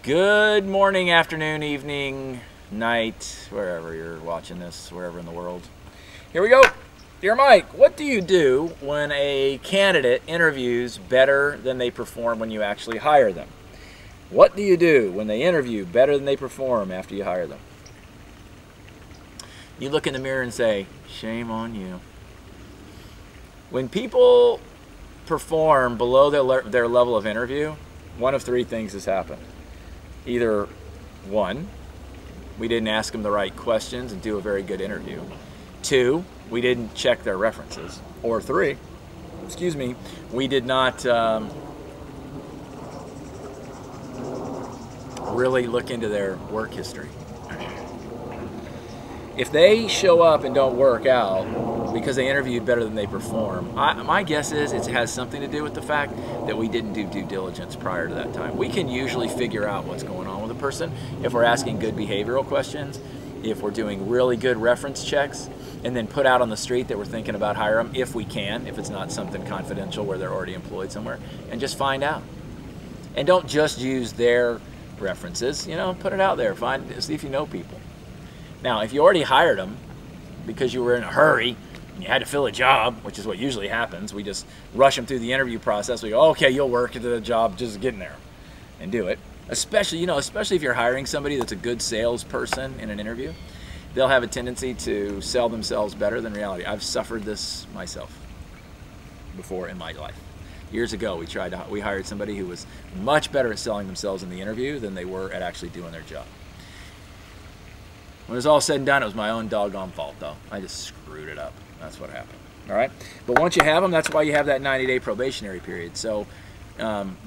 Good morning, afternoon, evening, night, wherever you're watching this, wherever in the world. Here we go. Dear Mike, what do you do when a candidate interviews better than they perform when you actually hire them? What do you do when they interview better than they perform after you hire them? You look in the mirror and say, shame on you. When people perform below their level of interview, one of three things has happened. Either one, we didn't ask them the right questions and do a very good interview. Two, we didn't check their references. Or three, we did not really look into their work history. If they show up and don't work out because they interviewed better than they perform, my guess is it has something to do with the fact that we didn't do due diligence prior to that time. We can usually figure out what's going on with a person if we're asking good behavioral questions, if we're doing really good reference checks, and then put out on the street that we're thinking about hiring them, if we can, if it's not something confidential where they're already employed somewhere, and just find out. And don't just use their references, put it out there, see if you know people. Now, if you already hired them because you were in a hurry and you had to fill a job, which is what usually happens, we just rush them through the interview process. We go, okay, you'll work into the job, just get in there and do it. Especially if you're hiring somebody that's a good salesperson in an interview, they'll have a tendency to sell themselves better than reality. I've suffered this myself before in my life. Years ago, we hired somebody who was much better at selling themselves in the interview than they were at actually doing their job. When it was all said and done, it was my own doggone fault, though. I just screwed it up. That's what happened. All right? But once you have them, that's why you have that 90-day probationary period. So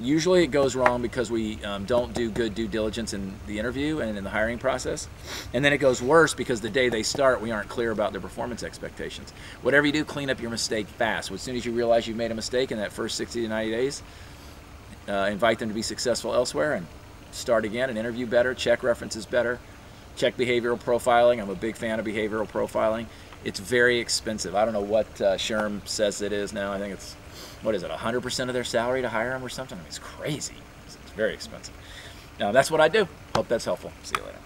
usually it goes wrong because we don't do good due diligence in the interview and in the hiring process. And then it goes worse because the day they start, we aren't clear about their performance expectations. Whatever you do, clean up your mistake fast. As soon as you realize you've made a mistake in that first 60 to 90 days, invite them to be successful elsewhere and start again and interview better, check references better. Check behavioral profiling. I'm a big fan of behavioral profiling. It's very expensive. I don't know what SHRM says it is now. I think it's, 100% of their salary to hire them or something? I mean, it's crazy. It's very expensive. Now, that's what I do. Hope that's helpful. See you later.